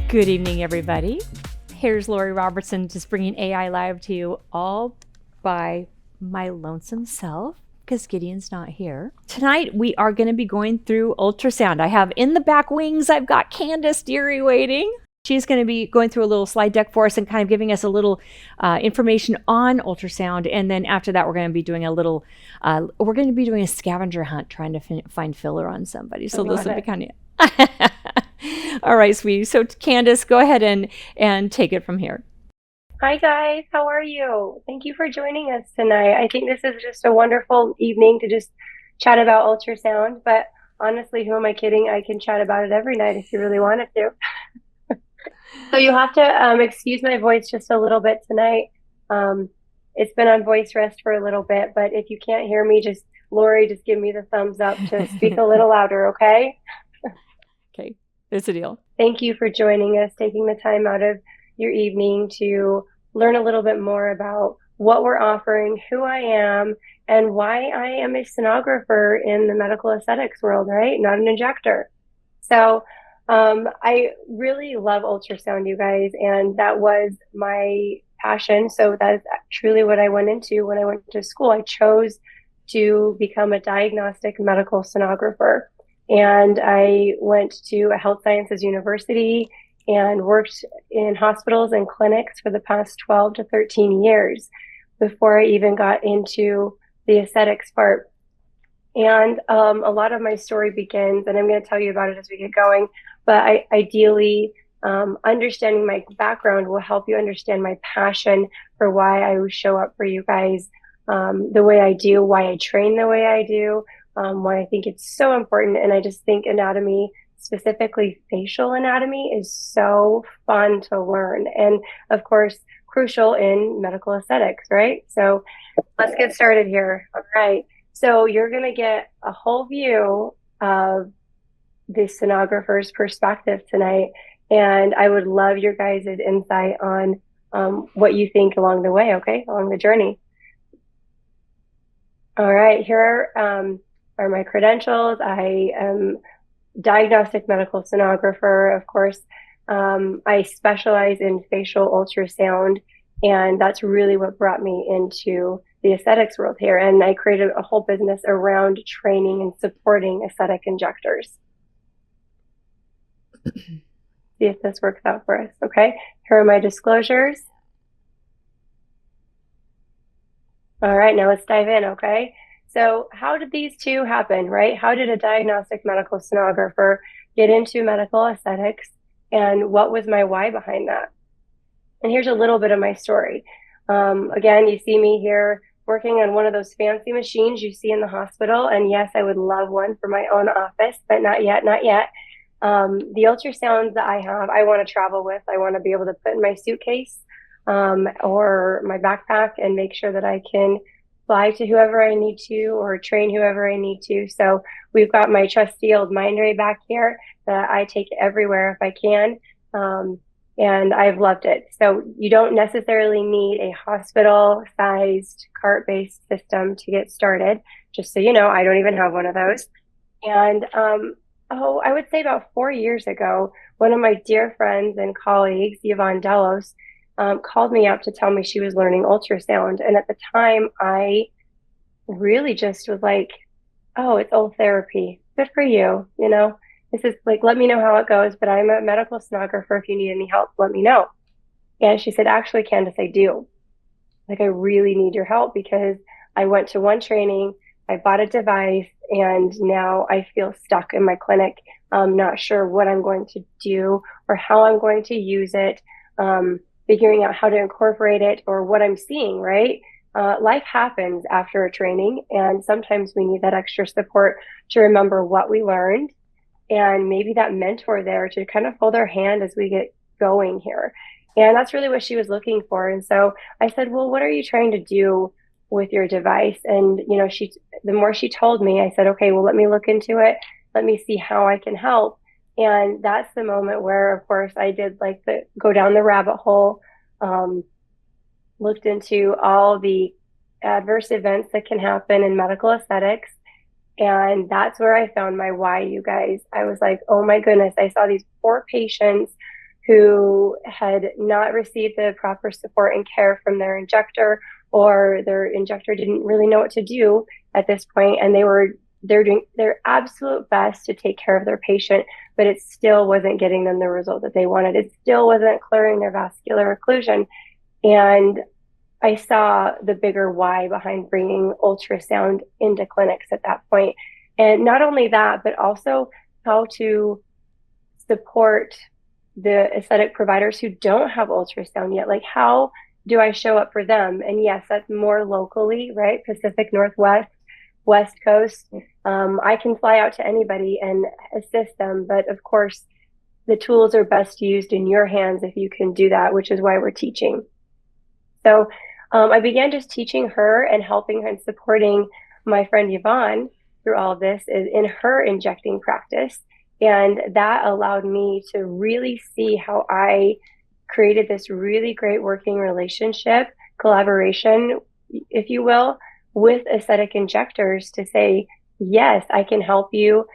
Good evening, everybody. Here's Lori Robertson, just bringing AI Live to you all by my lonesome self, because Gideon's not here. Tonight, we are going to be going through ultrasound. I have in the back wings, I've got Candice Dery waiting. She's going to be going through a little slide deck for us and kind of giving us a little information on ultrasound. And then after that, we're going to be doing a scavenger hunt, trying to find filler on somebody. So this will be kind of... All right, sweetie. So Candice, go ahead and take it from here. Hi guys, how are you? Thank you for joining us tonight. I think this is just a wonderful evening to just chat about ultrasound, but honestly, who am I kidding? I can chat about it every night if you really wanted to. So you'll have to excuse my voice just a little bit tonight. It's been on voice rest for a little bit, but if you can't hear me, Lori, just give me the thumbs up to speak a little louder, okay? Okay, it's a deal. Thank you for joining us, taking the time out of your evening to learn a little bit more about what we're offering, who I am, and why I am a sonographer in the medical aesthetics world, right? Not an injector. So I really love ultrasound, you guys, and that was my passion. So that is truly what I went into when I went to school. I chose to become a diagnostic medical sonographer. And I went to a health sciences university and worked in hospitals and clinics for the past 12 to 13 years before I even got into the aesthetics part. And a lot of my story begins, and I'm going to tell you about it as we get going, but ideally, understanding my background will help you understand my passion for why I show up for you guys the way I do, why I train the way I do, why I think it's so important. And I just think anatomy, specifically facial anatomy, is so fun to learn. And of course, crucial in medical aesthetics, right? So let's get started here. All right. So you're going to get a whole view of the sonographer's perspective tonight. And I would love your guys' insight on what you think along the way, okay? Along the journey. All right. Here are my credentials. I am diagnostic medical sonographer. Of course, I specialize in facial ultrasound, and that's really what brought me into the aesthetics world here. And I created a whole business around training and supporting aesthetic injectors. See if this works out for us. Okay, here are my disclosures. All right, now let's dive in, okay? So how did these two happen, right? How did a diagnostic medical sonographer get into medical aesthetics, and what was my why behind that? And here's a little bit of my story. Again, you see me here working on one of those fancy machines you see in the hospital. And yes, I would love one for my own office, but not yet, not yet. The ultrasounds that I have, I want to travel with. I want to be able to put in my suitcase or my backpack and make sure that I can fly to whoever I need to or train whoever I need to. So we've got my trusty old Mindray back here that I take everywhere if I can. And I've loved it. So you don't necessarily need a hospital-sized cart-based system to get started. Just so you know, I don't even have one of those. And I would say about 4 years ago, one of my dear friends and colleagues, Yvonne Delos, called me up to tell me she was learning ultrasound. And at the time, I really just was like, oh, it's old therapy. Good for you. You know, this is like, let me know how it goes, but I'm a medical sonographer. If you need any help, let me know. And she said, actually, Candice, I do. Like, I really need your help because I went to one training, I bought a device, and now I feel stuck in my clinic. I'm not sure what I'm going to do or how I'm going to use it. Figuring out how to incorporate it or what I'm seeing, right? Life happens after a training, and sometimes we need that extra support to remember what we learned, and maybe that mentor there to kind of hold our hand as we get going here. And that's really what she was looking for. And so I said, well, what are you trying to do with your device? And, you know, the more she told me, I said, okay, well, let me look into it. Let me see how I can help. And that's the moment where, of course, I did go down the rabbit hole, looked into all the adverse events that can happen in medical aesthetics. And that's where I found my why, you guys. I was like, oh my goodness, I saw these poor patients who had not received the proper support and care from their injector, or their injector didn't really know what to do at this point, and they're doing their absolute best to take care of their patient, but it still wasn't getting them the result that they wanted. It still wasn't clearing their vascular occlusion. And I saw the bigger why behind bringing ultrasound into clinics at that point. And not only that, but also how to support the aesthetic providers who don't have ultrasound yet. Like, how do I show up for them? And yes, that's more locally, right? Pacific Northwest, West Coast. I can fly out to anybody and assist them. But of course, the tools are best used in your hands if you can do that, which is why we're teaching. So I began just teaching her and helping her and supporting my friend Yvonne through all of this in her injecting practice. And that allowed me to really see how I created this really great working relationship, collaboration, if you will, with aesthetic injectors to say, yes, I can help you.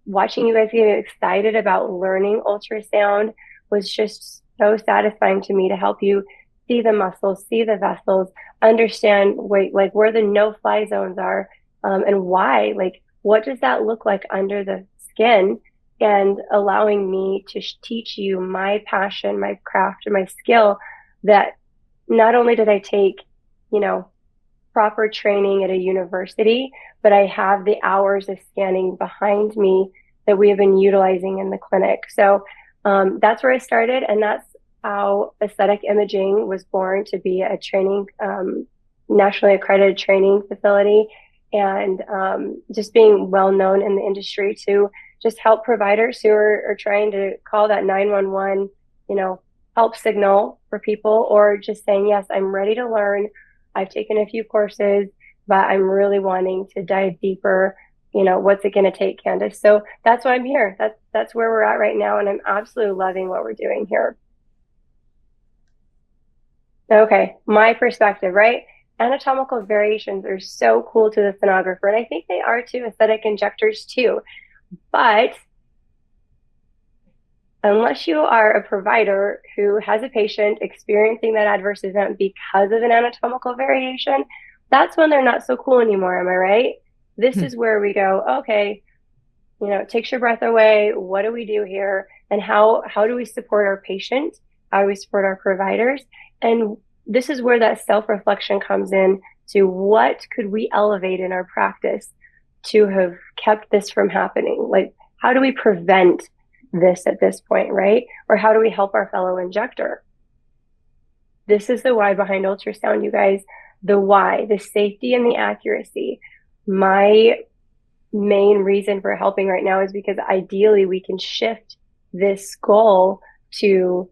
Watching you guys get excited about learning ultrasound was just so satisfying to me, to help you see the muscles, see the vessels, understand like where the no-fly zones are, and why, like, what does that look like under the skin, and allowing me to teach you my passion, my craft, and my skill, that not only did I take, proper training at a university, but I have the hours of scanning behind me that we have been utilizing in the clinic. So that's where I started, and that's how aesthetic imaging was born to be a training, nationally accredited training facility, and just being well known in the industry to just help providers who are trying to call that 911, help signal for people, or just saying, yes, I'm ready to learn. I've taken a few courses, but I'm really wanting to dive deeper. What's it going to take, Candice? So that's why I'm here. That's where we're at right now. And I'm absolutely loving what we're doing here. Okay. My perspective, right? Anatomical variations are so cool to the sonographer. And I think they are to aesthetic injectors too. But unless you are a provider who has a patient experiencing that adverse event because of an anatomical variation, that's when they're not so cool anymore. Am I right? This is where we go, okay, it takes your breath away. What do we do here? And how do we support our patient? How do we support our providers? And this is where that self-reflection comes in to what could we elevate in our practice to have kept this from happening? Like, how do we prevent this at this point, right? Or how do we help our fellow injector? This is the why behind ultrasound, you guys. The why, the safety and the accuracy. My main reason for helping right now is because ideally we can shift this goal to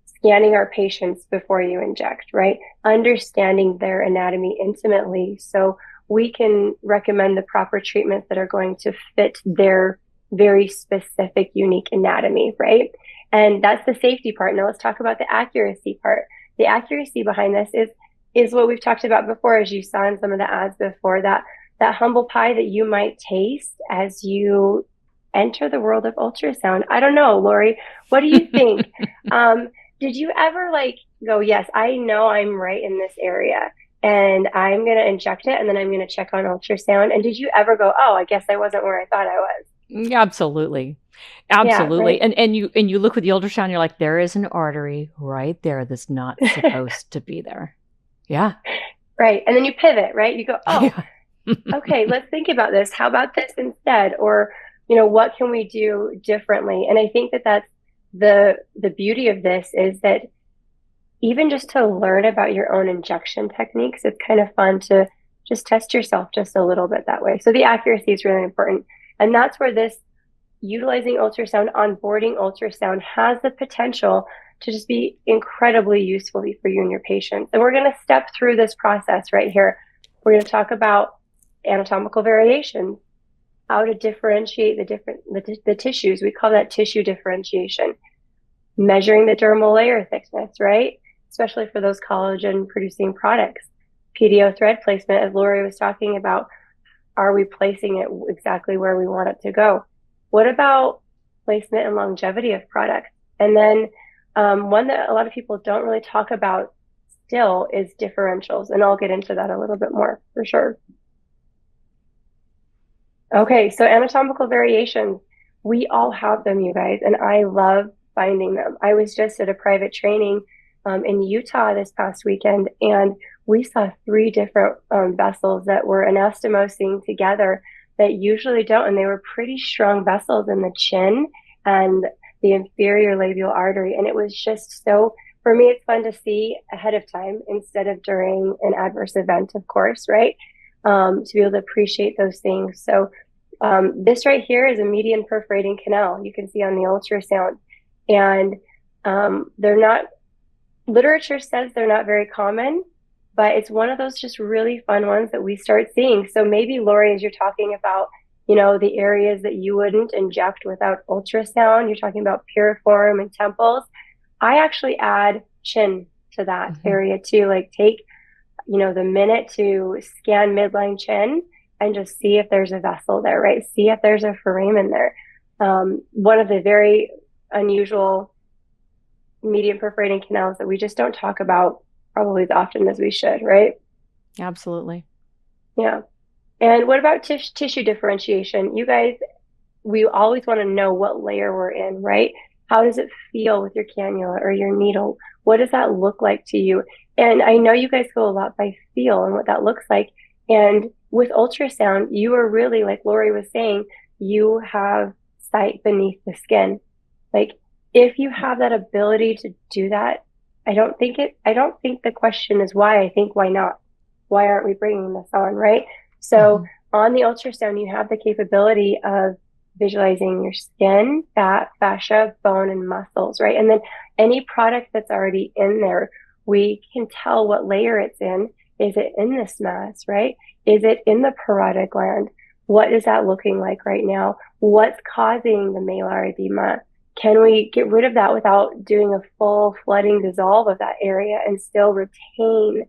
scanning our patients before you inject, right? Understanding their anatomy intimately so we can recommend the proper treatments that are going to fit their very specific, unique anatomy, right? And that's the safety part. Now let's talk about the accuracy part. The accuracy behind this is what we've talked about before, as you saw in some of the ads before, that humble pie that you might taste as you enter the world of ultrasound. I don't know, Lori, what do you think? Did you ever go, yes, I know I'm right in this area and I'm going to inject it and then I'm going to check on ultrasound? And did you ever go, oh, I guess I wasn't where I thought I was? Absolutely. Absolutely. Yeah, right? And you look with the ultrasound, you're like, there is an artery right there that's not supposed to be there. Yeah. Right. And then you pivot, right? You go, oh, yeah. Okay, let's think about this. How about this instead? Or, what can we do differently? And I think that that's the beauty of this, is that even just to learn about your own injection techniques, it's kind of fun to just test yourself just a little bit that way. So the accuracy is really important. And that's where this utilizing ultrasound, onboarding ultrasound, has the potential to just be incredibly useful for you and your patients. And we're going to step through this process right here. We're going to talk about anatomical variation, how to differentiate the tissues. We call that tissue differentiation. Measuring the dermal layer thickness, right? Especially for those collagen producing products. PDO thread placement, as Lori was talking about. Are we placing it exactly where we want it to go? What about placement and longevity of products And then one that a lot of people don't really talk about still is differentials. And I'll get into that a little bit more for sure. Okay, so anatomical variations, we all have them, you guys, and I love finding them. I was just at a private training in Utah this past weekend, and we saw 3 different vessels that were anastomosing together that usually don't, and they were pretty strong vessels in the chin and the inferior labial artery. And it was just so, for me, it's fun to see ahead of time instead of during an adverse event, of course, right? To be able to appreciate those things. So this right here is a median perforating canal. You can see on the ultrasound, and they're not, literature says they're not very common, but it's one of those just really fun ones that we start seeing. So maybe, Lori, as you're talking about, you know, the areas that you wouldn't inject without ultrasound, you're talking about piriform and temples. I actually add chin to that area too. Like take, you know, the minute to scan midline chin and just see if there's a vessel there, right? See if there's a foramen there. One of the very unusual median perforating canals that we just don't talk about probably as often as we should, right? Absolutely. Yeah. And what about tissue differentiation? You guys, we always want to know what layer we're in, right? How does it feel with your cannula or your needle? What does that look like to you? And I know you guys go a lot by feel and what that looks like. And with ultrasound, you are really, like Lori was saying, you have sight beneath the skin. Like if you have that ability to do that, I don't think the question is why. I think why not? Why aren't we bringing this on, right? So on the ultrasound, you have the capability of visualizing your skin, fat, fascia, bone, and muscles, right? And then any product that's already in there, we can tell what layer it's in. Is it in this mass, right? Is it in the parotid gland? What is that looking like right now? What's causing the malar edema? Can we get rid of that without doing a full flooding dissolve of that area and still retain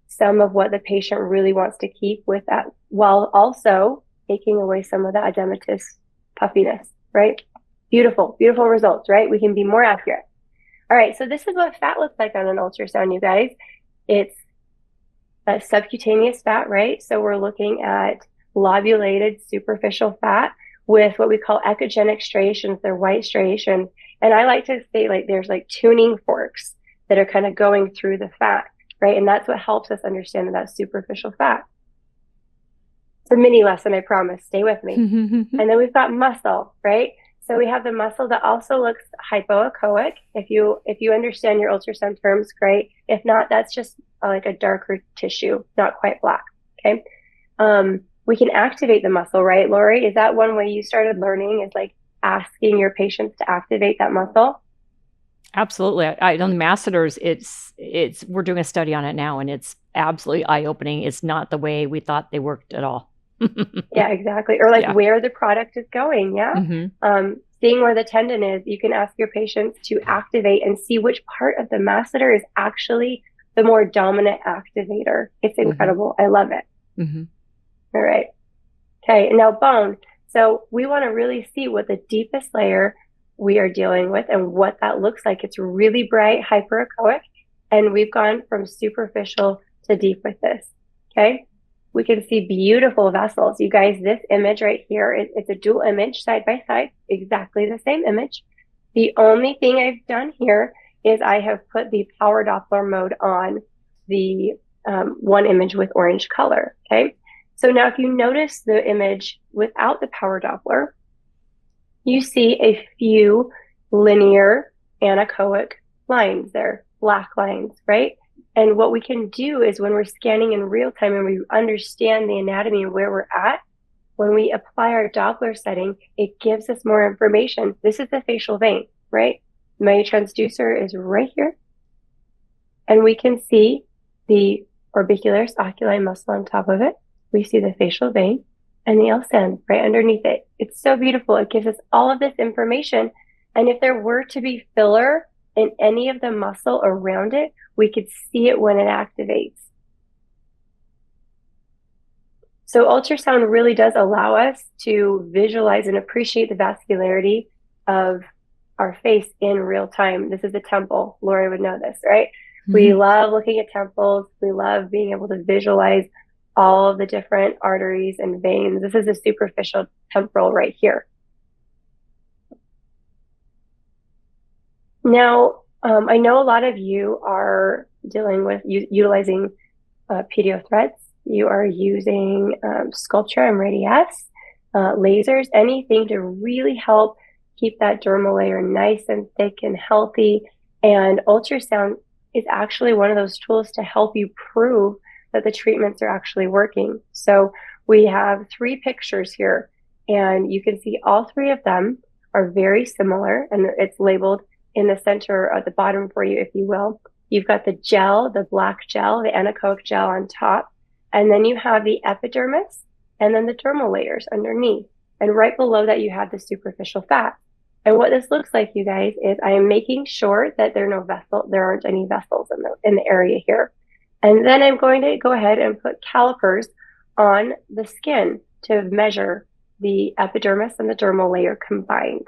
some of what the patient really wants to keep with that, while also taking away some of the edematous puffiness, right? Beautiful, beautiful results, right? We can be more accurate. All right, so this is what fat looks like on an ultrasound, you guys. It's a subcutaneous fat, right? So we're looking at lobulated superficial fat with what we call echogenic striations. They're white striations. And I like to say like there's like tuning forks that are kind of going through the fat, right? And that's what helps us understand that that's superficial fat. It's a mini lesson, I promise. Stay with me. And then we've got muscle, right? So we have the muscle that also looks hypoechoic. If you understand your ultrasound terms, great. If not, that's just like a darker tissue, not quite black. Okay. We can activate the muscle, right, Lori? Is that one way you started learning, is like asking your patients to activate that muscle? Absolutely. On the masseters, it's we're doing a study on it now, and it's absolutely eye-opening. It's not the way we thought they worked at all. Yeah, exactly. Or like where the product is going. Yeah. Seeing where the tendon is, you can ask your patients to activate and see which part of the masseter is actually the more dominant activator. It's incredible. I love it. All right. Okay. Now bone. So we want to really see what the deepest layer we are dealing with and what that looks like. It's really bright, hyperechoic, and we've gone from superficial to deep with this. Okay. We can see beautiful vessels. You guys, this image right here, it's a dual image side by side, exactly the same image. The only thing I've done here is I have put the power Doppler mode on the one image with orange color. Okay. So now if you notice the image without the power Doppler, you see a few linear anechoic lines there, black lines, right? And what we can do is when we're scanning in real time and we understand the anatomy and where we're at, when we apply our Doppler setting, it gives us more information. This is the facial vein, right? My transducer is right here. And we can see the orbicularis oculi muscle on top of it. We see the facial vein and the LSAN right underneath it. It's so beautiful. It gives us all of this information. And if there were to be filler in any of the muscle around it, we could see it when it activates. So ultrasound really does allow us to visualize and appreciate the vascularity of our face in real time. This is a temple. Lori would know this, right? We Mm-hmm. love looking at temples. We love being able to visualize all of the different arteries and veins. This is a superficial temporal right here. Now, I know a lot of you are dealing with utilizing PDO threads. You are using Sculptra and Radiesse, lasers, anything to really help keep that dermal layer nice and thick and healthy. And ultrasound is actually one of those tools to help you prove that the treatments are actually working. So we have 3 pictures here, and you can see all 3 of them are very similar, and it's labeled in the center at the bottom for you, if you will. You've got the gel, the black gel, the anechoic gel on top, and then you have the epidermis and then the dermal layers underneath. And right below that, you have the superficial fat. And what this looks like, you guys, is I am making sure that there aren't any vessels in the area here. And then I'm going to go ahead and put calipers on the skin to measure the epidermis and the dermal layer combined.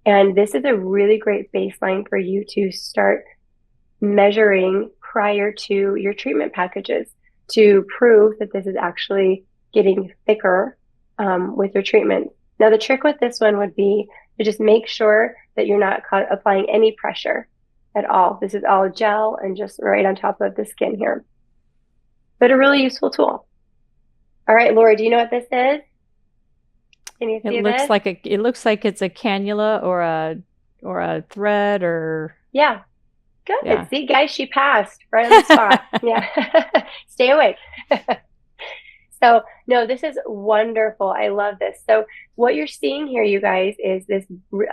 And this is a really great baseline for you to start measuring prior to your treatment packages to prove that this is actually getting thicker with your treatment. Now, the trick with this one would be to just make sure that you're not applying any pressure at all. This is all gel and just right on top of the skin here. But a really useful tool. All right, Laura, do you know what this is? Can you see this? It looks like it's a cannula or a thread or. Yeah. Good. Yeah. See, guys, she passed right on the spot. Yeah. Stay awake. So, no, this is wonderful. I love this. So what you're seeing here, you guys, is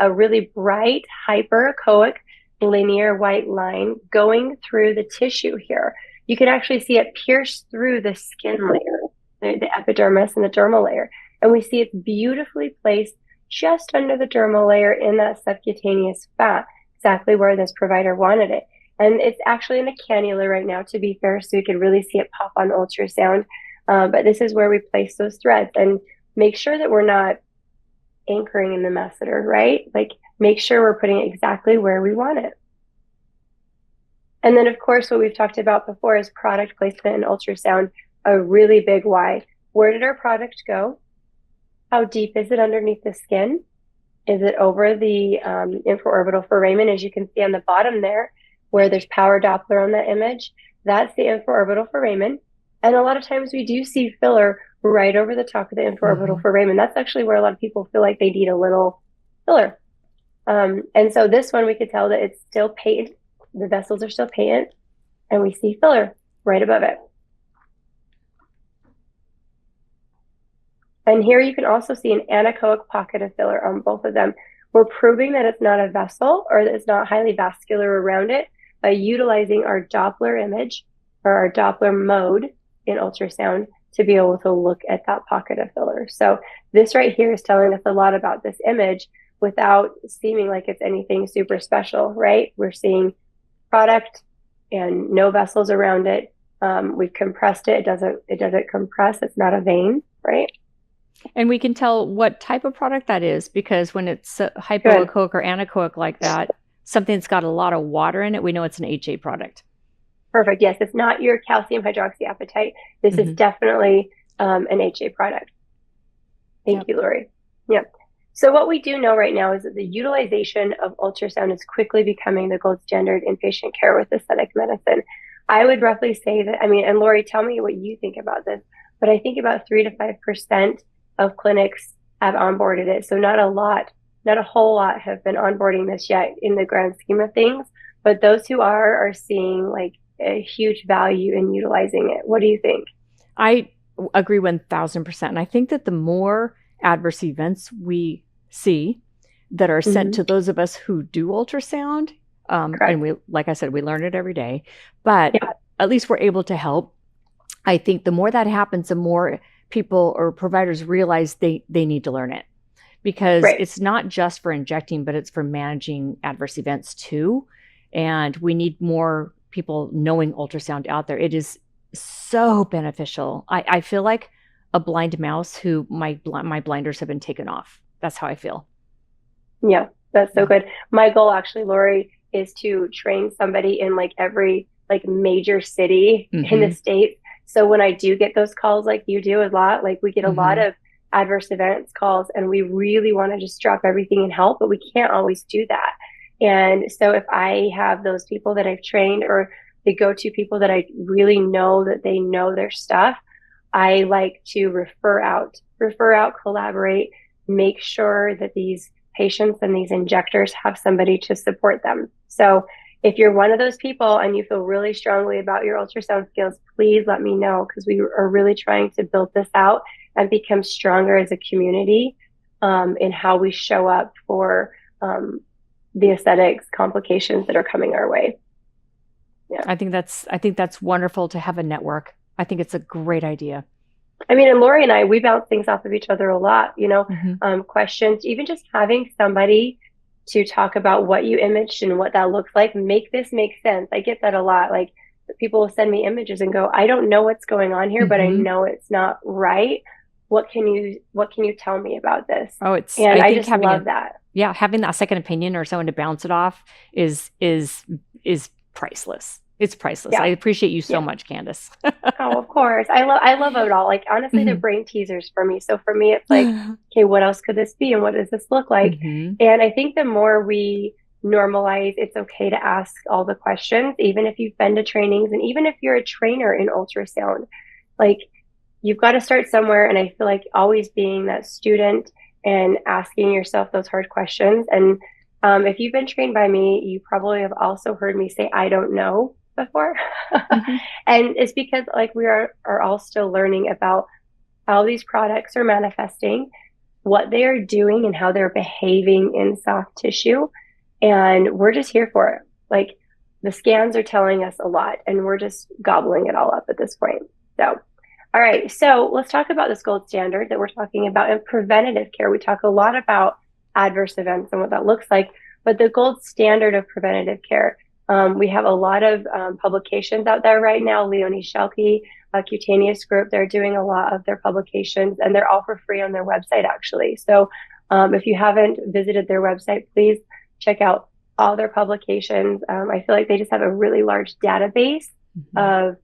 a really bright, hyperechoic, linear white line going through the tissue here. You can actually see it pierce through the skin layer, the epidermis and the dermal layer. And we see it's beautifully placed just under the dermal layer in that subcutaneous fat, exactly where this provider wanted it. And it's actually in a cannula right now, to be fair, so you can really see it pop on ultrasound. But this is where we place those threads and make sure that we're not anchoring in the masseter, right? Like, make sure we're putting it exactly where we want it. And then, of course, what we've talked about before is product placement and ultrasound, a really big why. Where did our product go? How deep is it underneath the skin? Is it over the infraorbital foramen? As you can see on the bottom there, where there's power Doppler on that image, that's the infraorbital foramen. And a lot of times we do see filler right over the top of the infraorbital foramen. That's actually where a lot of people feel like they need a little filler. And so this one, we could tell that it's still patent. The vessels are still patent, and we see filler right above it. And here you can also see an anechoic pocket of filler on both of them. We're proving that it's not a vessel or that it's not highly vascular around it by utilizing our Doppler image or our Doppler mode in ultrasound to be able to look at that pocket of filler. So this right here is telling us a lot about this image without seeming like it's anything super special, right? We're seeing product and no vessels around it. We've compressed it. It doesn't compress. It's not a vein, right? And we can tell what type of product that is, because when it's hypoechoic or anechoic like that, something that's got a lot of water in it, we know it's an HA product. Perfect. Yes, it's not your calcium hydroxyapatite. This is definitely an HA product. Thank you, Lori. Yep. So what we do know right now is that the utilization of ultrasound is quickly becoming the gold standard in patient care with aesthetic medicine. I would roughly say that, and Lori, tell me what you think about this, but I think about 3 to 5% of clinics have onboarded it. So not a whole lot have been onboarding this yet in the grand scheme of things, but those who are seeing like a huge value in utilizing it. What do you think? I agree 1,000%. And I think that the more adverse events we see that are sent to those of us who do ultrasound, and we, like I said, we learn it every day, but at least we're able to help. I think the more that happens, the more people or providers realize they need to learn it, because it's not just for injecting, but it's for managing adverse events too. And we need more people knowing ultrasound out there. It is so beneficial. I feel like a blind mouse who my blinders have been taken off. That's how I feel. Yeah, That's so good. My goal actually, Lori, is to train somebody in like every like major city in the States. So when I do get those calls like you do a lot, like we get a lot of adverse events calls and we really want to just drop everything and help, but we can't always do that. And so if I have those people that I've trained or the go-to people that I really know that they know their stuff, I like to refer out, collaborate, make sure that these patients and these injectors have somebody to support them. So if you're one of those people and you feel really strongly about your ultrasound skills, please let me know, because we are really trying to build this out and become stronger as a community in how we show up for the aesthetics complications that are coming our way. Yeah. I think that's wonderful to have a network. I think it's a great idea. I mean, and Lori and I, we bounce things off of each other a lot, you know, questions, even just having somebody to talk about what you imaged and what that looks like. Make this make sense. I get that a lot. Like people will send me images and go, I don't know what's going on here, but I know it's not right. What can you tell me about this? Oh, I just love that. Yeah. Having that second opinion or someone to bounce it off is priceless. It's priceless. Yeah. I appreciate you so much, Candice. Oh, of course. I love it all. Like, honestly, they're brain teasers for me. So for me, it's like, okay, what else could this be? And what does this look like? And I think the more we normalize, it's okay to ask all the questions, even if you've been to trainings and even if you're a trainer in ultrasound, like you've got to start somewhere. And I feel like always being that student and asking yourself those hard questions. And if you've been trained by me, you probably have also heard me say, I don't know before. And it's because like we are all still learning about how these products are manifesting, what they are doing and how they're behaving in soft tissue. And we're just here for it. Like the scans are telling us a lot and we're just gobbling it all up at this point. So, all right. So let's talk about this gold standard that we're talking about in preventative care. We talk a lot about adverse events and what that looks like, but the gold standard of preventative care, we have a lot of publications out there right now. Leonie Schelke, Cutaneous Group, they're doing a lot of their publications and they're all for free on their website, actually. So if you haven't visited their website, please check out all their publications. I feel like they just have a really large database of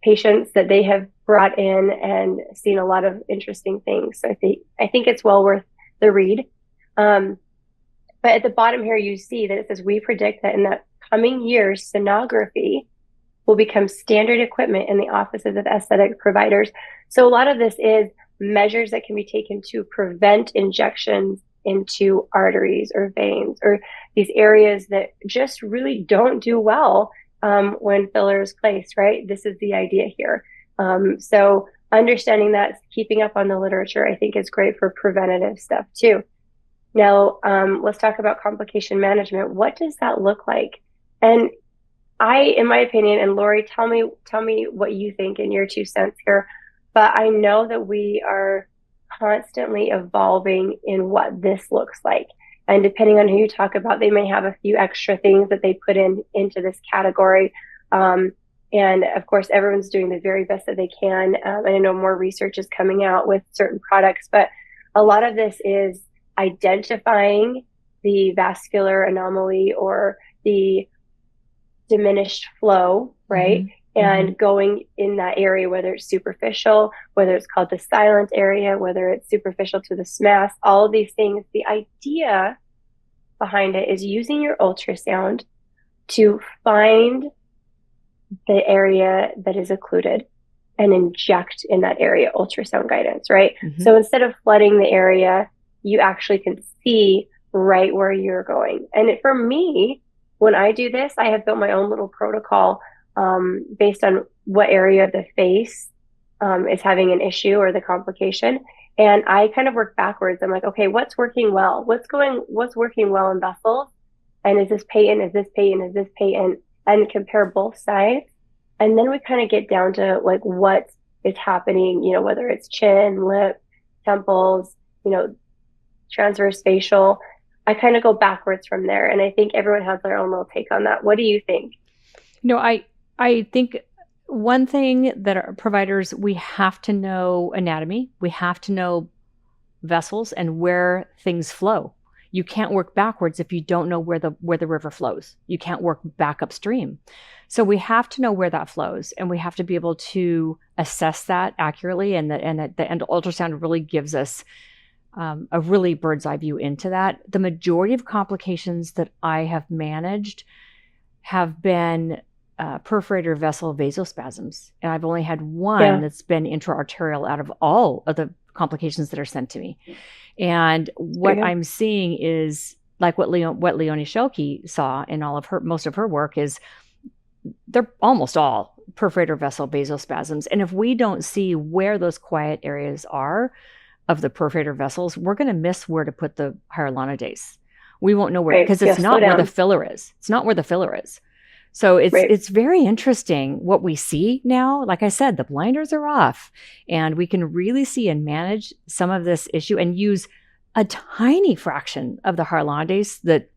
patients that they have brought in and seen a lot of interesting things. So I think it's well worth the read. But at the bottom here, you see that it says, we predict that in the coming years, sonography will become standard equipment in the offices of aesthetic providers. So a lot of this is measures that can be taken to prevent injections into arteries or veins or these areas that just really don't do well when filler is placed, right? This is the idea here. So understanding that, keeping up on the literature, I think is great for preventative stuff too. Now, let's talk about complication management. What does that look like? And in my opinion, and Lori, tell me what you think in your 2 cents here, but I know that we are constantly evolving in what this looks like. And depending on who you talk about, they may have a few extra things that they put into this category. And of course, everyone's doing the very best that they can. And I know more research is coming out with certain products, but a lot of this is identifying the vascular anomaly or the diminished flow, right? And going in that area, whether it's superficial, whether it's called the silent area, whether it's superficial to the SMAS, all of these things, the idea behind it is using your ultrasound to find the area that is occluded and inject in that area, ultrasound guidance, right? So instead of flooding the area, you actually can see right where you're going. And for me, when I do this, I have built my own little protocol based on what area of the face is having an issue or the complication. And I kind of work backwards. I'm like, okay, what's working well? What's working well in vessels? And is this patent? Is this patent? Is this patent? And compare both sides. And then we kind of get down to like what is happening, you know, whether it's chin, lip, temples, you know, transverse facial. I kind of go backwards from there. And I think everyone has their own little take on that. What do you think? No, I think one thing that our providers, we have to know anatomy. We have to know vessels and where things flow. You can't work backwards if you don't know where the river flows. You can't work back upstream. So we have to know where that flows, and we have to be able to assess that accurately. And the ultrasound really gives us a really bird's eye view into that. The majority of complications that I have managed have been perforator vessel vasospasms, and I've only had one that's been intra-arterial out of all of the complications that are sent to me. And what I'm seeing is like what Leonie Schelke saw in most of her work is they're almost all perforator vessel vasospasms. And if we don't see where those quiet areas are of the perforator vessels, we're going to miss where to put the hyaluronidase. We won't know where, because it's not where the filler is. It's not where the filler is. So it's very interesting what we see now. Like I said, the blinders are off, and we can really see and manage some of this issue and use a tiny fraction of the hyaluronidase that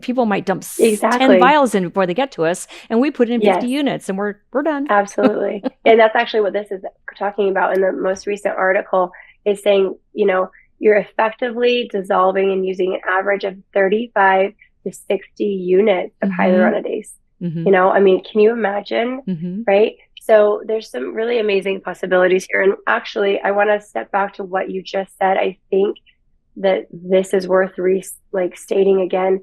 people might dump 10 vials in before they get to us, and we put in 50 units, and we're done. Absolutely. And that's actually what this is talking about in the most recent article, is saying, you're effectively dissolving and using an average of 35 to 60 units of hyaluronidase. I mean, can you imagine, right? So there's some really amazing possibilities here. And actually, I want to step back to what you just said. I think that this is worth stating again.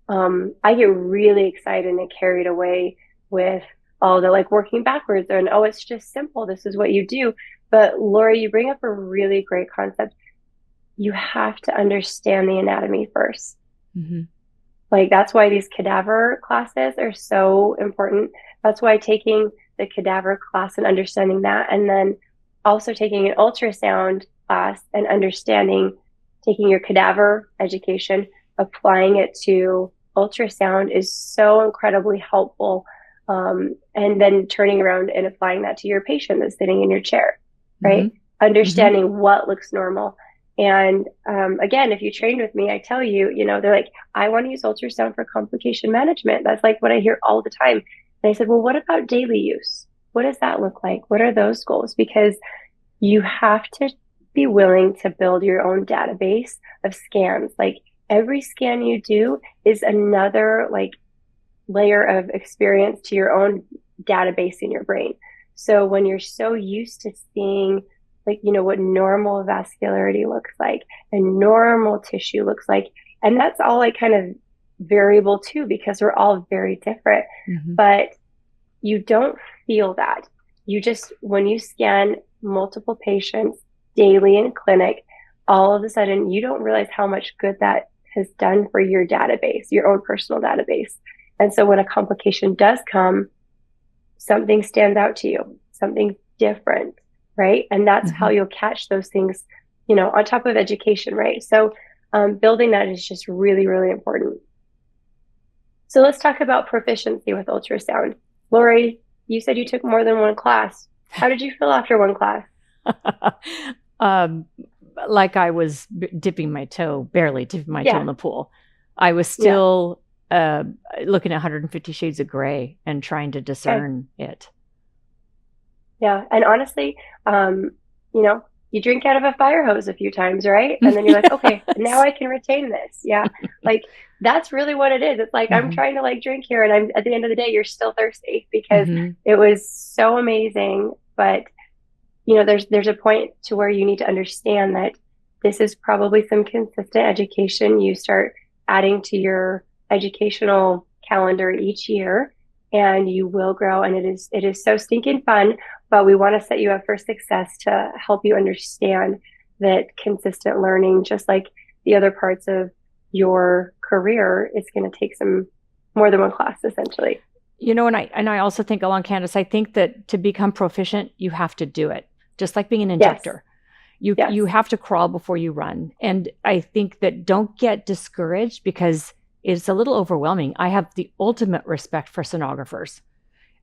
I get really excited and carried away with all the working backwards and, it's just simple. This is what you do. But Lori, you bring up a really great concept. You have to understand the anatomy first. That's why these cadaver classes are so important. That's why taking the cadaver class and understanding that, and then also taking an ultrasound class and taking your cadaver education, applying it to ultrasound is so incredibly helpful. And then turning around and applying that to your patient that's sitting in your chair, right? Understanding what looks normal. And again, if you trained with me, I tell you, they're like, I want to use ultrasound for complication management. That's what I hear all the time. And I said, well, what about daily use? What does that look like? What are those goals? Because you have to be willing to build your own database of scans. Every scan you do is another layer of experience to your own database in your brain. So when you're so used to seeing what normal vascularity looks like and normal tissue looks like. And that's all kind of variable too, because we're all very different, but you don't feel that. You just, when you scan multiple patients daily in clinic, all of a sudden you don't realize how much good that has done for your database, your own personal database. And so when a complication does come, something stands out to you, something different. Right. And that's how you'll catch those things, on top of education. Right. So building that is just really, really important. So let's talk about proficiency with ultrasound. Lori, you said you took more than one class. How did you feel after one class? Like I was barely dipping my toe in the pool. I was still looking at 150 shades of gray and trying to discern it. Yeah. And honestly, you drink out of a fire hose a few times, right? And then you're like, okay, now I can retain this. Yeah. That's really what it is. It's I'm trying to drink here, and at the end of the day, you're still thirsty because it was so amazing. But, there's a point to where you need to understand that this is probably some consistent education you start adding to your educational calendar each year, and you will grow. And it is so stinking fun. But we want to set you up for success to help you understand that consistent learning, just like the other parts of your career, is going to take some more than one class, essentially. And I also think along Candice, I think that to become proficient, you have to do it. Just like being an injector. You have to crawl before you run. And I think that don't get discouraged because it's a little overwhelming. I have the ultimate respect for sonographers.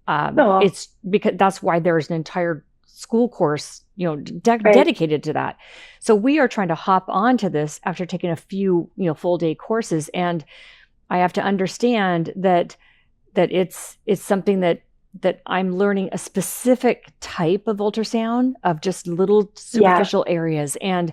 It's because that's why there's an entire school course, dedicated to that. So we are trying to hop onto this after taking a few, full day courses. And I have to understand that it's something that I'm learning a specific type of ultrasound of just little superficial areas. And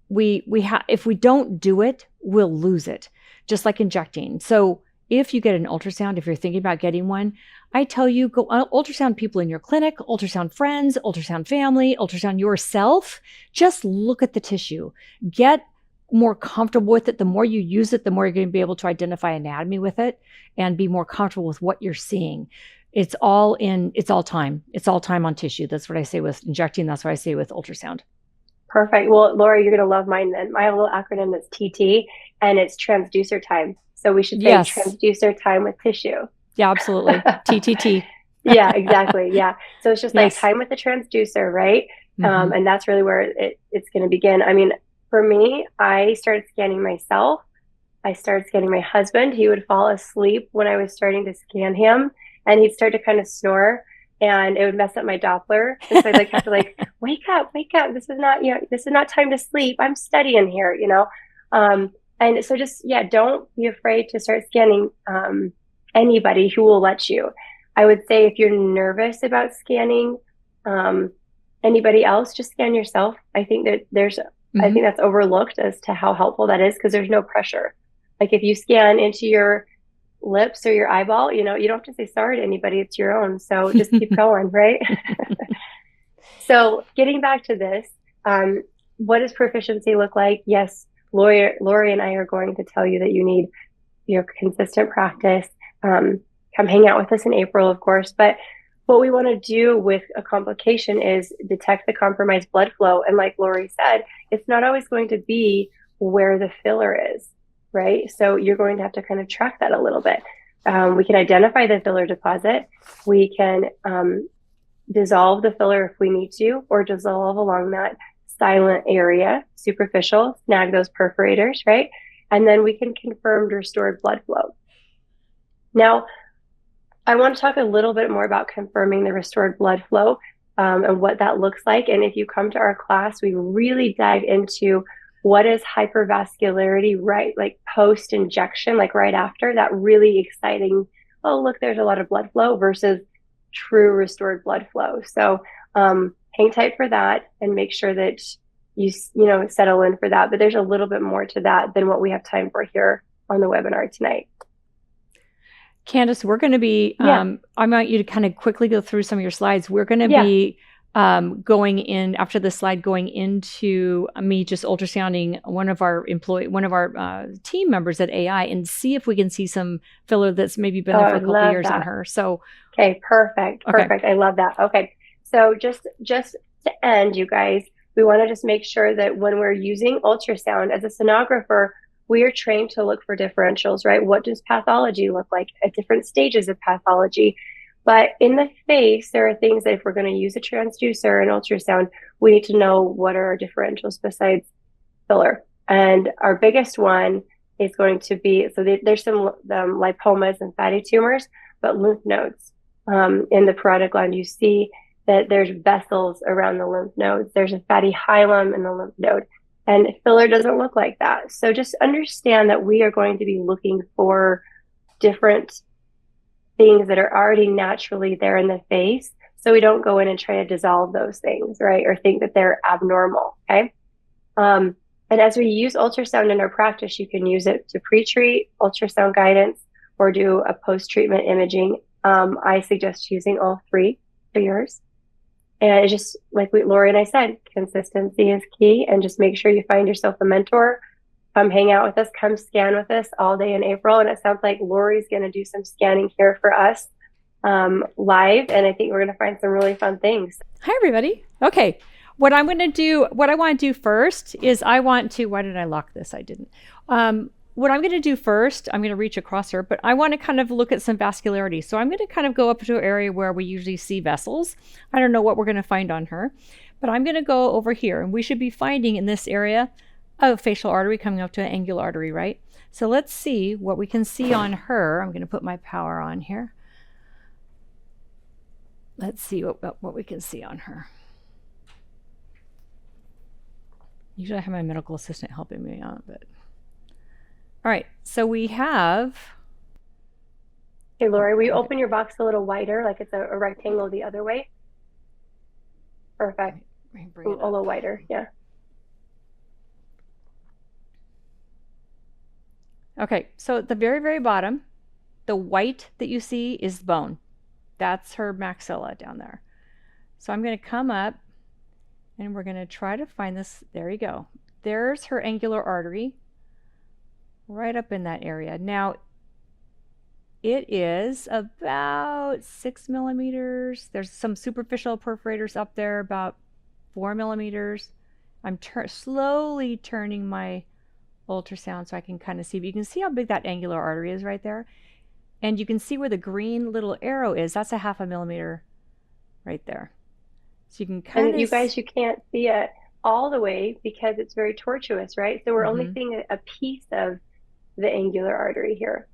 if we don't do it, we'll lose it, just like injecting. So if you get an ultrasound, if you're thinking about getting one, I tell you, go ultrasound people in your clinic, ultrasound friends, ultrasound family, ultrasound yourself. Just look at the tissue. Get more comfortable with it. The more you use it, the more you're going to be able to identify anatomy with it and be more comfortable with what you're seeing. It's all time. It's all time on tissue. That's what I say with injecting. That's what I say with ultrasound. Perfect. Well, Laura, you're going to love mine then. My little acronym is TT, and it's transducer time. So we should say transducer time with tissue. Yeah, absolutely. TTT. Yeah, exactly. Yeah. So it's just like time with the transducer, right? And that's really where it's going to begin. I mean, for me, I started scanning myself. I started scanning my husband. He would fall asleep when I was starting to scan him, and he'd start to kind of snore, and it would mess up my Doppler. And so I'd have to wake up. This is not time to sleep. I'm studying here, And so just, don't be afraid to start scanning anybody who will let you. I would say if you're nervous about scanning anybody else, just scan yourself. I think that I think that's overlooked as to how helpful that is, because there's no pressure. Like if you scan into your lips or your eyeball, you don't have to say sorry to anybody. It's your own. So just keep going, right? So getting back to this, what does proficiency look like? Yes, Lori and I are going to tell you that you need your consistent practice. Come hang out with us in April, of course. But what we want to do with a complication is detect the compromised blood flow. And like Lori said, it's not always going to be where the filler is, right? So you're going to have to kind of track that a little bit. We can identify the filler deposit. We can dissolve the filler if we need to, or dissolve along that silent area, superficial, snag those perforators, right? And then we can confirm restored blood flow. Now, I want to talk a little bit more about confirming the restored blood flow and what that looks like. And if you come to our class, we really dive into what is hypervascularity, right? Like post injection, like right after that really exciting, oh, look, there's a lot of blood flow versus true restored blood flow. So hang tight for that and make sure that you settle in for that. But there's a little bit more to that than what we have time for here on the webinar tonight. Candice, we're going to be, I want you to kind of quickly go through some of your slides. We're going to be going in after the slide, going into me just ultrasounding one of our team members at AI and see if we can see some filler that's maybe been there for a couple of years on her. So, okay, perfect. I love that. Okay. So just to end, you guys, we want to just make sure that when we're using ultrasound as a sonographer, we are trained to look for differentials, right? What does pathology look like at different stages of pathology? But in the face, there are things that if we're going to use a transducer and ultrasound, we need to know what are our differentials besides filler. And our biggest one is going to be, so there's some lipomas and fatty tumors, but lymph nodes. In the parotid gland, you see that there's vessels around the lymph nodes. There's a fatty hilum in the lymph node. And filler doesn't look like that. So just understand that we are going to be looking for different things that are already naturally there in the face. So we don't go in and try to dissolve those things, right? Or think that they're abnormal, okay? And as we use ultrasound in our practice, you can use it to pre-treat, ultrasound guidance, or do a post-treatment imaging. I suggest using all three for yours. And it's just like Lori and I said, consistency is key, and just make sure you find yourself a mentor. Come hang out with us, come scan with us all day in April. And it sounds like Lori's going to do some scanning here for us live. And I think we're going to find some really fun things. Hi, everybody. Okay. What I want to do first is why did I lock this? I didn't. What I'm going to do first, I'm going to reach across her, but I want to kind of look at some vascularity. So I'm going to kind of go up to an area where we usually see vessels. I don't know what we're going to find on her, but I'm going to go over here, and we should be finding in this area a facial artery coming up to an angular artery, right? So let's see what we can see on her. I'm going to put my power on here. Let's see what we can see on her. Usually I have my medical assistant helping me out, but all right, so we have. Hey, Lori, will you open your box a little wider, like it's a rectangle the other way? Perfect. A little wider, yeah. Okay, so at the very, very bottom, the white that you see is bone. That's her maxilla down there. So I'm going to come up and we're going to try to find this. There you go. There's her angular artery right up in that area. Now, it is about 6 millimeters. There's some superficial perforators up there, about 4 millimeters. I'm slowly turning my ultrasound so I can kind of see. But you can see how big that angular artery is right there. And you can see where the green little arrow is. That's a 0.5 millimeter right there. So you can kind of... And you guys, you can't see it all the way because it's very tortuous, right? So we're only seeing a piece of the angular artery here.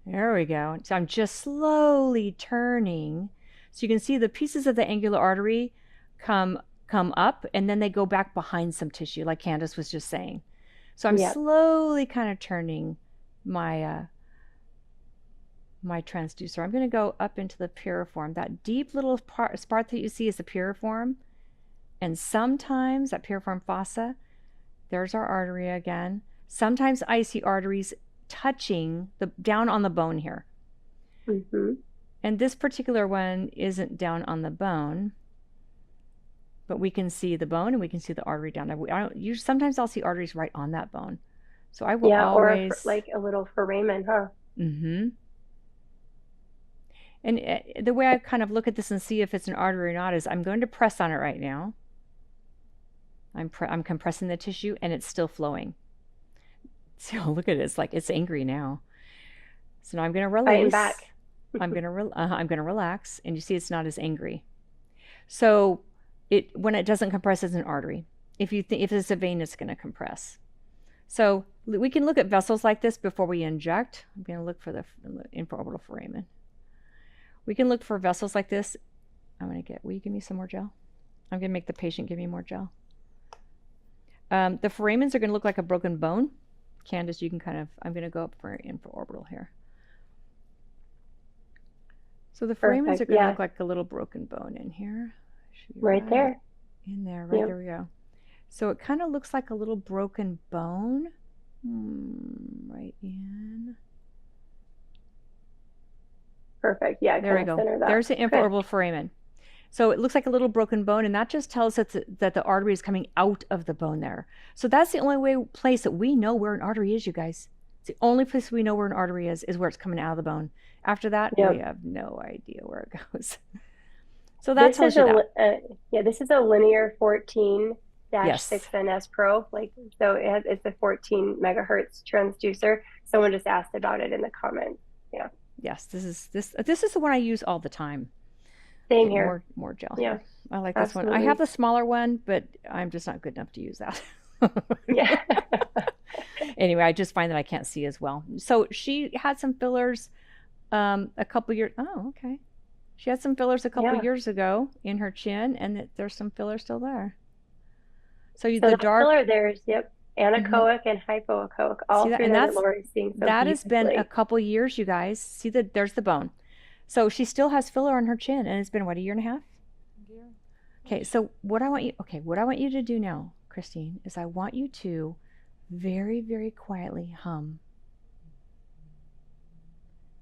There we go. So I'm just slowly turning. So you can see the pieces of the angular artery come up and then they go back behind some tissue, like Candice was just saying. So I'm slowly kind of turning my my transducer. I'm going to go up into the piriform. That deep little spot that you see is the piriform. And sometimes that piriform fossa, there's our artery again. Sometimes I see arteries touching down on the bone here. And this particular one isn't down on the bone, but we can see the bone and we can see the artery down there. Sometimes I'll see arteries right on that bone. So I will always... or like a little foramen, huh? And the way I kind of look at this and see if it's an artery or not is I'm going to press on it right now. I'm compressing the tissue and it's still flowing. So look at it, it's like it's angry now. So now I'm going to release. Fighting back. I'm going to relax, and you see it's not as angry. So when it doesn't compress, it's an artery. If it's a vein, it's going to compress. So we can look at vessels like this before we inject. I'm going to look for the infraorbital foramen. We can look for vessels like this. Will you give me some more gel? I'm going to make the patient give me more gel. The foramens are going to look like a broken bone. Candice, you can I'm going to go up for infraorbital here. So the foramens are going to look like a little broken bone in here. Right there. In there, right there we go. So it kind of looks like a little broken bone. Right in. Perfect. Yeah. There we go. There's the infraorbital foramen. So it looks like a little broken bone, and that just tells us that the artery is coming out of the bone there. So that's the only place that we know where an artery is, you guys. It's the only place we know where an artery is where it's coming out of the bone. After that, we have no idea where it goes. So that tells you that. This is a linear 14-6NS Pro. So it's a 14 megahertz transducer. Someone just asked about it in the comments. Yeah. Yes, this is the one I use all the time. Same here. More gel. Yeah, I like this one. I have the smaller one, but I'm just not good enough to use that. Yeah. Anyway, I just find that I can't see as well. So she had some fillers a couple years. Oh, okay. She had some fillers a couple years ago in her chin, and there's some fillers still there. So the dark filler there's anechoic and hypoechoic. All three that Lori's seeing. That has been a couple years, you guys. See there's the bone. So she still has filler on her chin, and it's been what, 1.5 years? Yeah. Okay, so what I want you to do now, Christine, is I want you to very, very quietly hum.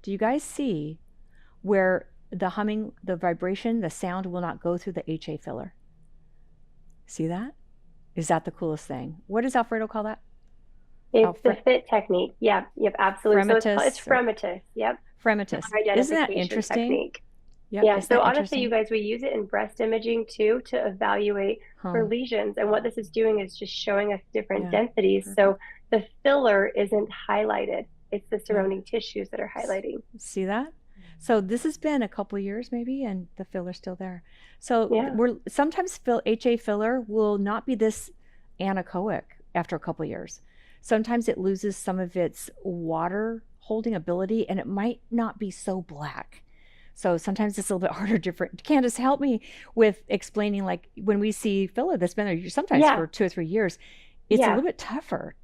Do you guys see where the humming, the vibration, the sound will not go through the HA filler? See that? Is that the coolest thing? What does Alfredo call that? It's the FIT technique. Yep, absolutely. Fremitus, so it's fremitus. Yep. Fremitus. Isn't that interesting? Technique. Yep. Yeah. So honestly, you guys, we use it in breast imaging too to evaluate for lesions. And what this is doing is just showing us different densities. So the filler isn't highlighted. It's the surrounding tissues that are highlighting. See that? So this has been a couple years maybe, and the filler's still there. So sometimes HA filler will not be this anechoic after a couple years. Sometimes it loses some of its water holding ability, and it might not be so black. So sometimes it's a little bit harder, different. Candice, help me with explaining, like when we see filler that's been there sometimes for 2 or 3 years, it's a little bit tougher.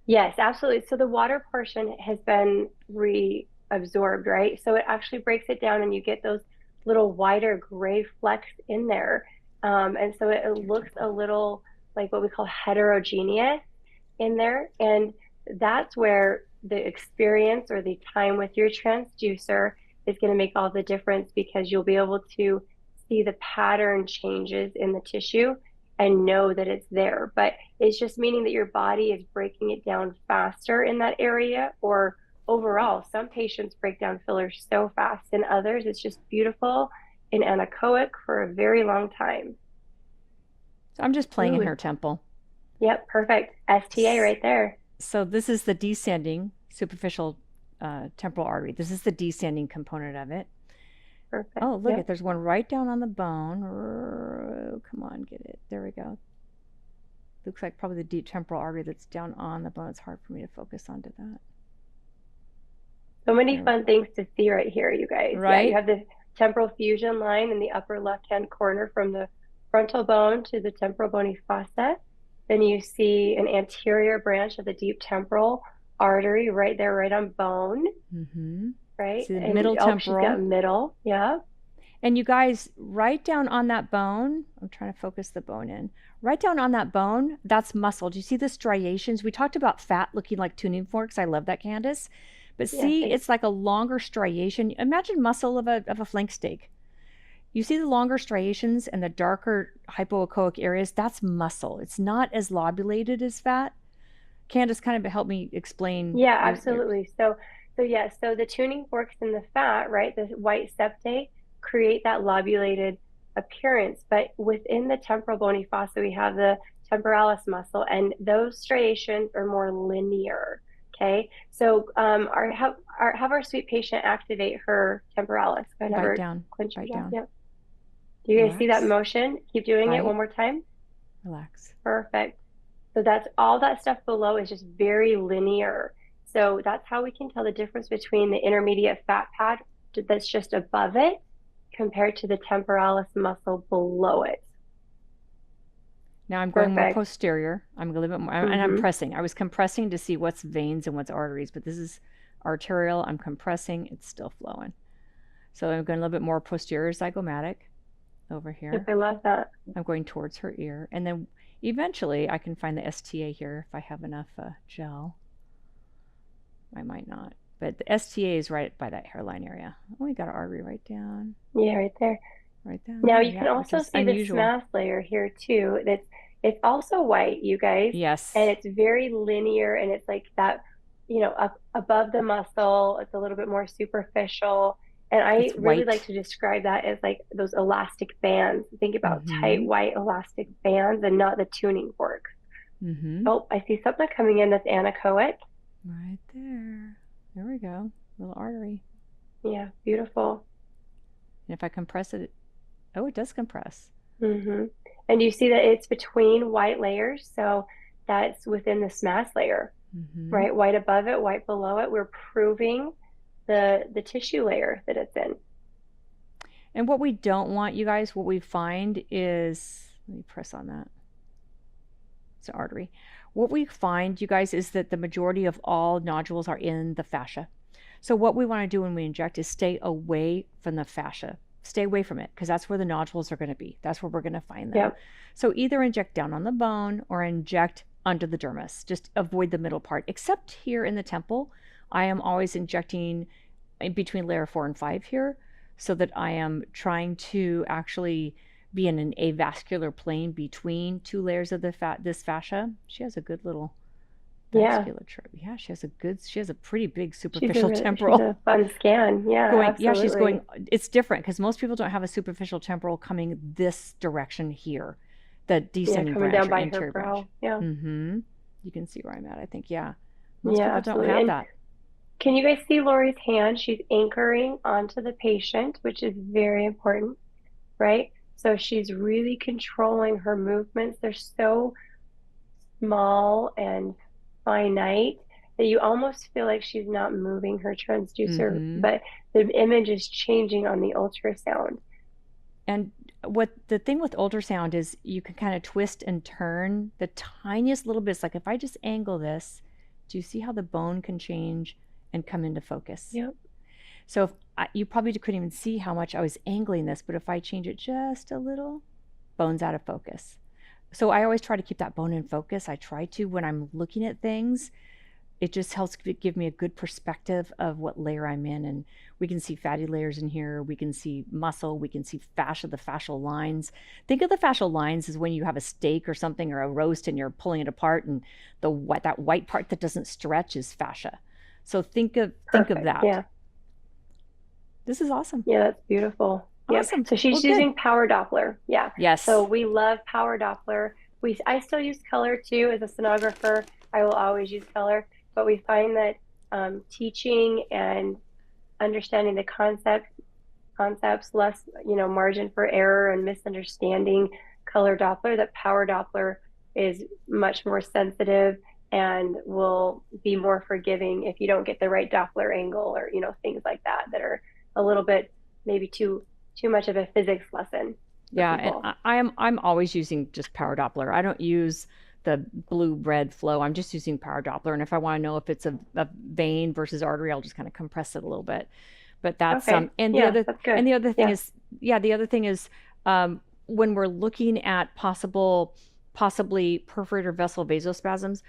Yes, absolutely. So the water portion has been reabsorbed, right? So it actually breaks it down and you get those little wider gray flecks in there. And so it looks a little like what we call heterogeneous in there. And that's where the experience or the time with your transducer is going to make all the difference, because you'll be able to see the pattern changes in the tissue and know that it's there. But it's just meaning that your body is breaking it down faster in that area, or overall, some patients break down fillers so fast, and others it's just beautiful and anechoic for a very long time. So I'm just playing Ooh. in her temple. Yep, perfect. STA right there. So this is the descending superficial temporal artery. This is the descending component of it. Perfect. Oh, look there's one right down on the bone. Oh, come on, get it. There we go. Looks like probably the deep temporal artery that's down on the bone. It's hard for me to focus onto that. So many fun things to see right here, you guys. Right? Yeah, you have the temporal fusion line in the upper left-hand corner from the frontal bone to the temporal bony fossa. Then you see an anterior branch of the deep temporal artery right there, right on bone. Mm-hmm. Right? See the middle temporal. She's got middle. Yeah. And you guys, right down on that bone, I'm trying to focus the bone in. Right down on that bone, that's muscle. Do you see the striations? We talked about fat looking like tuning forks. I love that, Candice. But see, it's like a longer striation. Imagine muscle of a flank steak. You see the longer striations and the darker hypoechoic areas, that's muscle. It's not as lobulated as fat. Candice kind of helped me explain. Yeah, absolutely. So the tuning forks in the fat, right, the white septae, create that lobulated appearance. But within the temporal bony fossa, we have the temporalis muscle, and those striations are more linear. Okay, so have our sweet patient activate her temporalis. Bite down. Bite down. Yep. Do you guys see that motion? Keep doing it one more time. Relax. Perfect. So that's all that stuff below is just very linear. So that's how we can tell the difference between the intermediate fat pad that's just above it compared to the temporalis muscle below it. Now I'm going more posterior. I'm a little bit more, and I'm pressing. I was compressing to see what's veins and what's arteries, but this is arterial. I'm compressing. It's still flowing. So I'm going a little bit more posterior zygomatic over here. Yep, I love that. I'm going towards her ear. And then eventually I can find the STA here if I have enough gel. I might not. But the STA is right by that hairline area. Oh, we got an artery right down. Yeah, right there. Right down. Now you can also see the SMAS layer here too. It's also white, you guys. Yes. And it's very linear, and it's like that, up above the muscle. It's a little bit more superficial. And I really like to describe that as like those elastic bands. Think about tight white elastic bands and not the tuning forks. Oh, I see something coming in that's anechoic. Right there. There we go. Little artery. Yeah, beautiful. And if I compress it, oh, it does compress. And you see that it's between white layers. So that's within the SMAS layer, right? White above it, white below it. We're proving the tissue layer that it's in. And what we don't want, you guys, what we find is, let me press on that. It's an artery. What we find, you guys, is that the majority of all nodules are in the fascia. So what we want to do when we inject is stay away from the fascia. Stay away from it, because that's where the nodules are going to be. That's where we're going to find them. Yep. So either inject down on the bone or inject under the dermis. Just avoid the middle part. Except here in the temple, I am always injecting in between layer 4 and 5 here, so that I am trying to actually be in an avascular plane between two layers of this fascia. She has a good little vasculature. Yeah, she has a pretty big superficial temporal. She's a fun scan. Yeah, absolutely. Yeah, she's going. It's different because most people don't have a superficial temporal coming this direction here. The descending coming branch down by anterior her brow. branch. Yeah. You can see where I'm at, I think. Yeah. Most people absolutely. don't have that. Can you guys see Lori's hand? She's anchoring onto the patient, which is very important, right? So she's really controlling her movements. They're so small and finite that you almost feel like she's not moving her transducer, but the image is changing on the ultrasound. And what the thing with ultrasound is, you can kind of twist and turn the tiniest little bits. Like if I just angle this, do you see how the bone can change and come into focus? Yep. So if you probably couldn't even see how much I was angling this, but if I change it just a little, bone's out of focus. So I always try to keep that bone in focus. I try to when I'm looking at things, it just helps give me a good perspective of what layer I'm in. And we can see fatty layers in here. We can see muscle. We can see fascia, the fascial lines. Think of the fascial lines as when you have a steak or something or a roast and you're pulling it apart, and that white part that doesn't stretch is fascia. So think of that. Yeah. This is awesome. Yeah, that's beautiful. Awesome. Yep. So she's using power Doppler. Yeah. Yes. So we love power Doppler. I still use color too as a sonographer. I will always use color, but we find that teaching and understanding the concepts, less, margin for error and misunderstanding color Doppler, that power Doppler is much more sensitive and will be more forgiving if you don't get the right Doppler angle or, things like that are a little bit maybe too much of a physics lesson. Yeah, and I'm always using just power Doppler. I don't use the blue-red flow. I'm just using power Doppler, and if I want to know if it's a vein versus artery, I'll just kind of compress it a little bit. But that's okay. And the other thing is the other thing is when we're looking at possibly perforated vessel vasospasms,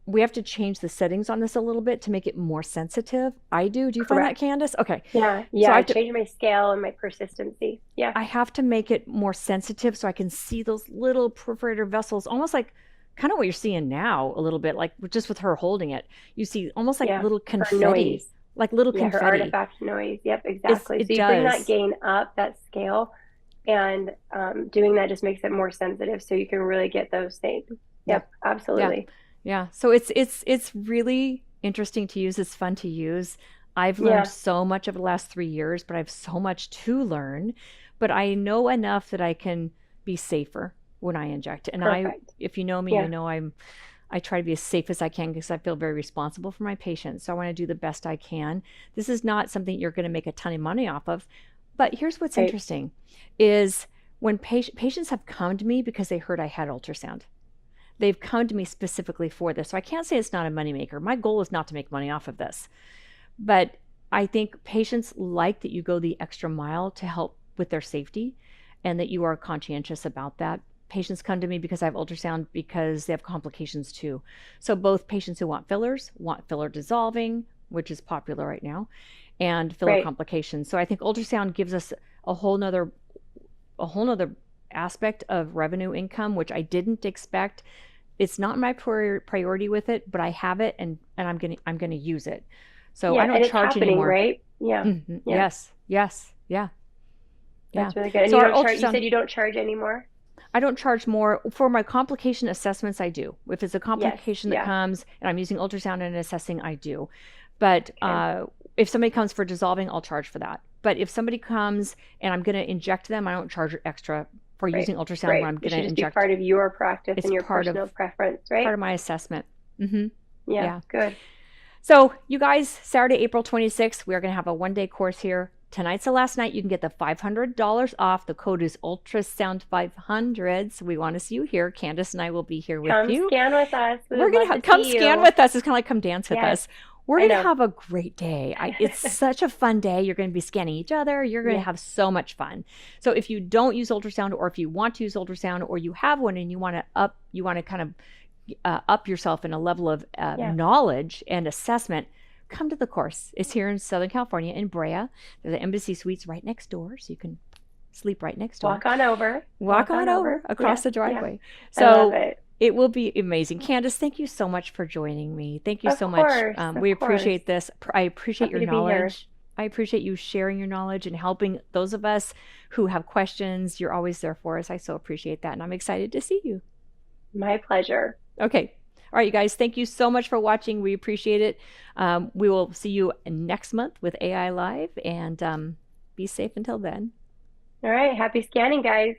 we have to change the settings on this a little bit to make it more sensitive. I do. Do you find that, Candice? Okay. Yeah. So I changed my scale and my persistency. Yeah. I have to make it more sensitive so I can see those little perforated vessels, almost like kind of what you're seeing now a little bit, like just with her holding it. You see almost like little confetti. Like little confetti. Her artifact noise. Yep, exactly. So you bring that gain up, that scale, and doing that just makes it more sensitive so you can really get those things. Yep, absolutely. Yeah. So it's really interesting to use. It's fun to use. I've learned so much over the last 3 years, but I have so much to learn. But I know enough that I can be safer when I inject. And if you know me, you know I try to be as safe as I can because I feel very responsible for my patients. So I want to do the best I can. This is not something you're going to make a ton of money off of. But here's what's interesting is when patients have come to me because they heard I had ultrasound. They've come to me specifically for this. So I can't say it's not a moneymaker. My goal is not to make money off of this. But I think patients like that you go the extra mile to help with their safety and that you are conscientious about that. Patients come to me because I have ultrasound because they have complications too. So both patients who want filler dissolving, which is popular right now, and filler complications. So I think ultrasound gives us a whole nother aspect of revenue income, which I didn't expect. It's not my priority with it, but I have it and I'm gonna use it. So I don't charge anymore. Right? Yeah. Mm-hmm. Yes. Yeah. That's really good. And so you said you don't charge anymore? I don't charge more for my complication assessments. I do. If it's a complication that comes and I'm using ultrasound and assessing, I do. But if somebody comes for dissolving, I'll charge for that. But if somebody comes and I'm going to inject them, I don't charge extra for using ultrasound when I'm going to inject. Be part of your practice and your personal preference, right? Part of my assessment. Mm-hmm. Yeah, good. So you guys, Saturday, April 26th, we are going to have a one-day course here. Tonight's the last night. You can get the $500 off. The code is Ultrasound500. So we want to see you here. Candice and I will be here with you. Come scan with us. We're going to come scan with us. It's kind of like come dance with us. We're going to have a great day. It's such a fun day. You're going to be scanning each other. You're going to have so much fun. So if you don't use ultrasound, or if you want to use ultrasound, or you have one and you want to kind of up yourself in a level of knowledge and assessment, come to the course. It's here in Southern California in Brea. There's the Embassy Suites right next door, so you can sleep right next door. Walk on over across the driveway. Yeah. So I love it. It will be amazing. Candice, thank you so much for joining me. Thank you so much. We appreciate this. I appreciate your knowledge. I appreciate you sharing your knowledge and helping those of us who have questions. You're always there for us. I so appreciate that. And I'm excited to see you. My pleasure. Okay. All right, you guys, thank you so much for watching. We appreciate it. We will see you next month with AI Live, and be safe until then. All right. Happy scanning, guys.